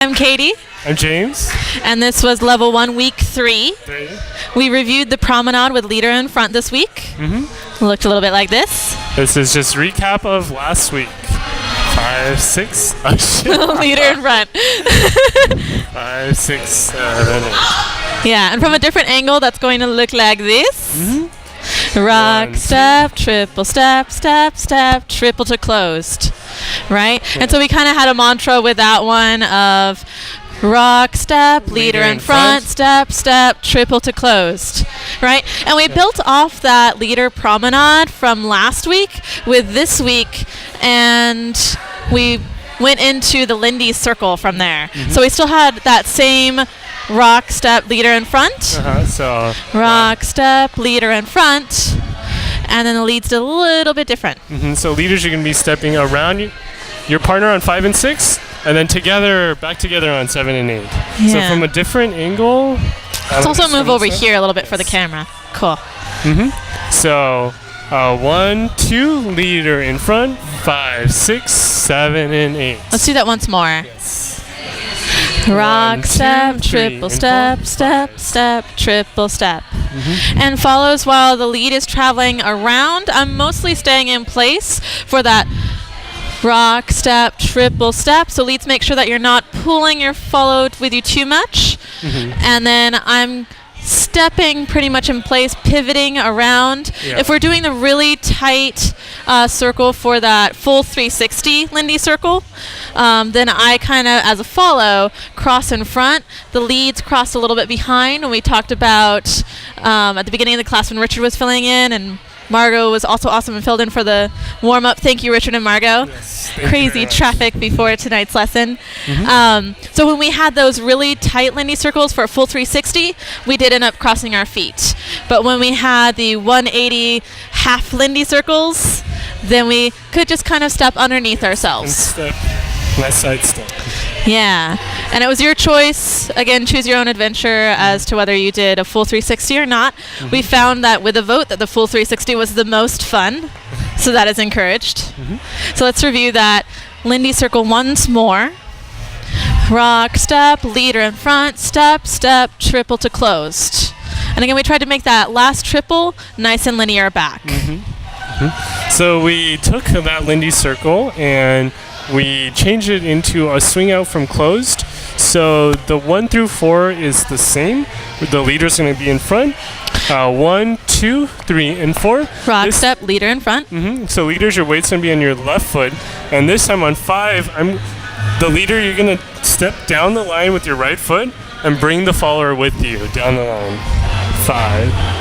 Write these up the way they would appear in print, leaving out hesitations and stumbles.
I'm Katie. I'm James. And this was level 1, week 3. We reviewed the promenade with leader in front this week. Mm-hmm. Looked a little bit like this. This is just recap of last week. 5, 6. Oh, shit. Leader in front. 5, 6, 7, 8. Yeah, and from a different angle, that's going to look like this. Mm-hmm. Rock, 1, step, triple, step, step, step, triple to closed. Right? Yeah. And so we kind of had a mantra with that one of rock, step, leader in front, step, step, triple to closed. Right? And we built off that leader promenade from last week with this week, and we went into the Lindy circle from there. Mm-hmm. So we still had that same rock, step, leader in front. So Rock, step, leader in front. And then the lead's a little bit different. Mm-hmm. So leaders are going to be stepping around your partner on 5 and 6, and then together, back together on 7 and 8. Yeah. So from a different angle. Let's also move over here a little bit for the camera. Cool. Mm-hmm. So 1, 2, leader in front, 5, 6, 7, and 8. Let's do that once more. Yes. Rock, 1, 2, step, 3, triple, and step, 4, step, 5. step, triple, step. Mm-hmm. And follows while the lead is traveling around. I'm mostly staying in place for that rock, step, triple, step. So leads make sure that you're not pulling your follow with you too much. Mm-hmm. And then I'm stepping pretty much in place, pivoting around. Yeah. If we're doing the really tight circle for that full 360 Lindy circle, then I kind of, as a follow, cross in front. The leads crossed a little bit behind when we talked about at the beginning of the class when Richard was filling in, and Margot was also awesome and filled in for the warm-up. Thank you, Richard and Margot. Yes, Crazy traffic before tonight's lesson. Mm-hmm. So when we had those really tight Lindy circles for a full 360, we did end up crossing our feet. But when we had the 180 half Lindy circles, then we could just kind of step underneath And ourselves. step. Left side step. Yeah. And it was your choice. Again, choose your own adventure as to whether you did a full 360 or not. Mm-hmm. We found that with a vote that the full 360 was the most fun. So that is encouraged. Mm-hmm. So let's review that Lindy circle once more. Rock, step, leader in front, step, step, triple to closed. And again, we tried to make that last triple nice and linear back. Mm-hmm. So we took that Lindy circle and we changed it into a swing out from closed. So the 1 through 4 is the same. The leader's going to be in front. 1, 2, 3, and 4. Rock, step, leader in front. Mm-hmm. So leaders, your weight's going to be on your left foot. And this time on 5, the leader, you're going to step down the line with your right foot and bring the follower with you down the line. 5.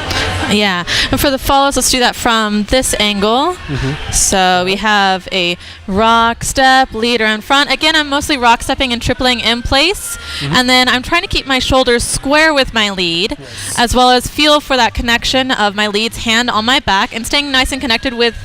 Yeah, and for the follows, let's do that from this angle. Mm-hmm. So we have a rock step, leader in front. Again, I'm mostly rock stepping and tripling in place. Mm-hmm. And then I'm trying to keep my shoulders square with my lead, Yes. as well as feel for that connection of my lead's hand on my back and staying nice and connected with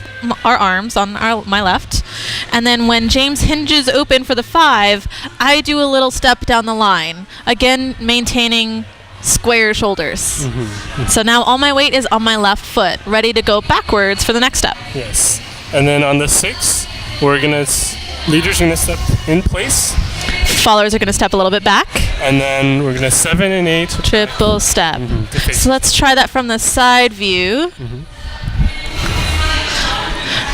our arms on my left. And then when James hinges open for the 5, I do a little step down the line. Again, maintaining square shoulders. Mm-hmm. So now all my weight is on my left foot, ready to go backwards for the next step. Yes. And then on the 6, we're going to, leaders are going to step in place. Followers are going to step a little bit back. And then we're going to 7 and 8. Triple step. Mm-hmm. To face. So let's try that from the side view. Mm-hmm.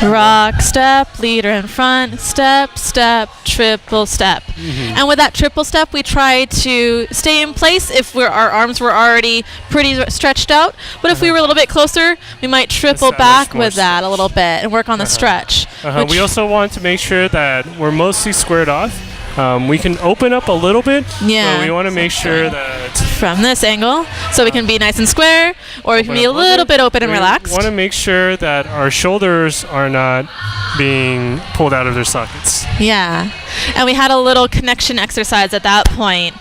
Rock, step, leader in front, step, step, triple step. Mm-hmm. And with that triple step, we try to stay in place if our arms were already pretty stretched out. But if we were a little bit closer, we might triple back with that a little bit and work on the stretch. We also want to make sure that we're mostly squared off. We can open up a little bit, but we want to make sure that from this angle, so we can be nice and square, or we can be a little bit open and relaxed. We want to make sure that our shoulders are not being pulled out of their sockets. Yeah, and we had a little connection exercise at that point,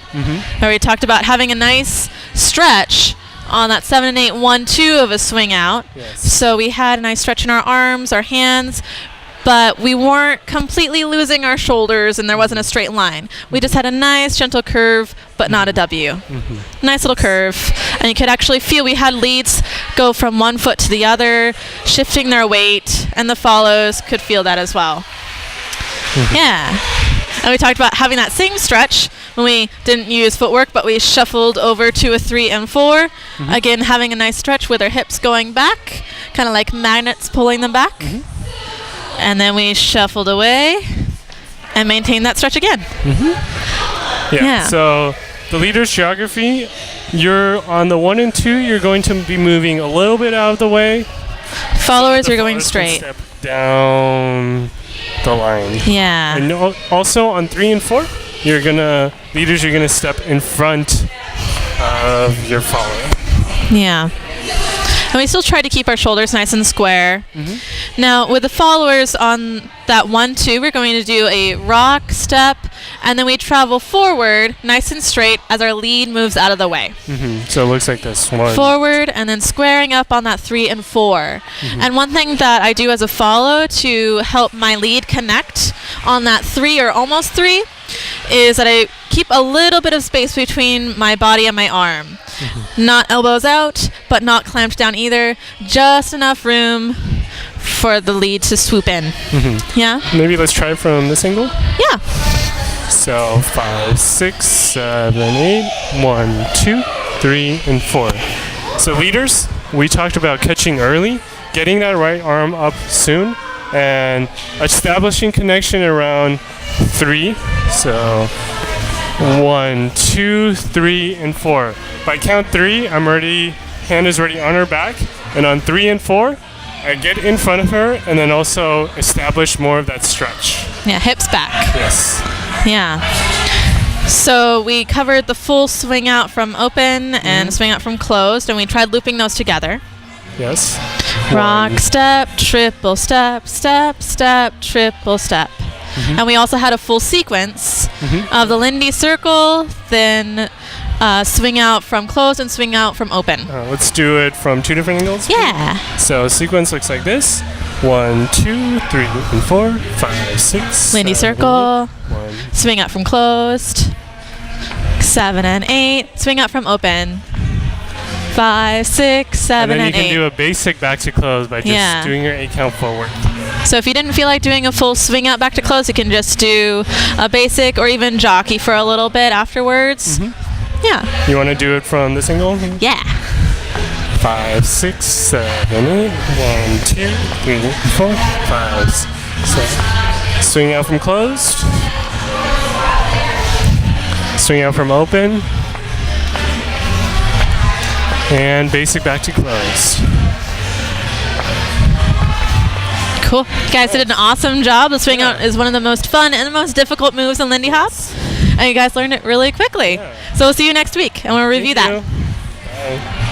where we talked about having a nice stretch on that 7 and 8, 1, 2 of a swing out. Yes. So we had a nice stretch in our arms, our hands, but we weren't completely losing our shoulders and there wasn't a straight line. We just had a nice gentle curve, but not a W. Mm-hmm. Nice little curve. And you could actually feel we had leads go from one foot to the other, shifting their weight, and the follows could feel that as well. Yeah. And we talked about having that same stretch when we didn't use footwork, but we shuffled over to a 3 and 4. Again, having a nice stretch with our hips going back, kind of like magnets pulling them back. And then we shuffled away and maintained that stretch again. Yeah. So the leader's geography, you're on the 1 and 2, you're going to be moving a little bit out of the way. Followers are going Followers can straight. step down the line. Yeah. And also on 3 and 4, you're gonna step in front of your follower. Yeah. And we still try to keep our shoulders nice and square. Now, with the followers on that 1, 2, we're going to do a rock, step, and then we travel forward nice and straight as our lead moves out of the way. So it looks like this. 1. Forward and then squaring up on that 3 and 4. And one thing that I do as a follow to help my lead connect on that 3 or almost 3 is that I keep a little bit of space between my body and my arm. Not elbows out, but not clamped down either. Just enough room for the lead to swoop in. Yeah? Maybe let's try it from this angle. Yeah. So 5, 6, 7, 8. 1, 2, 3, and 4. So leaders, we talked about catching early, getting that right arm up soon, and establishing connection around 3. So 1, 2, 3, and 4. By count 3, hand is already on her back, and on 3 and 4, I get in front of her, and then also establish more of that stretch. Yeah, hips back. Yes. Yeah. So we covered the full swing out from open and swing out from closed, and we tried looping those together. Yes. Rock, 1. step, triple step, step, step, triple step. And we also had a full sequence of the Lindy circle, then swing out from closed and swing out from open. Let's do it from 2 different angles. Yeah. So sequence looks like this. 1, 2, 3, and 4, 5, 6. Lindy 7, circle, 1. swing out from closed, 7 and 8, swing out from open, 5, 6, 7, And then and you can 8. do a basic back to close by just doing your 8 count forward. So if you didn't feel like doing a full swing out back to close, you can just do a basic or even jockey for a little bit afterwards. Yeah. You want to do it from this angle? Yeah. 5, 6, 7, 8. 1, 2, 3, 4, 5, 6. Swing out from closed. Swing out from open. And basic back to closed. Cool. You guys did an awesome job. The swing out is one of the most fun and the most difficult moves in Lindy Hop. And you guys learned it really quickly. So we'll see you next week and we'll review that. Bye.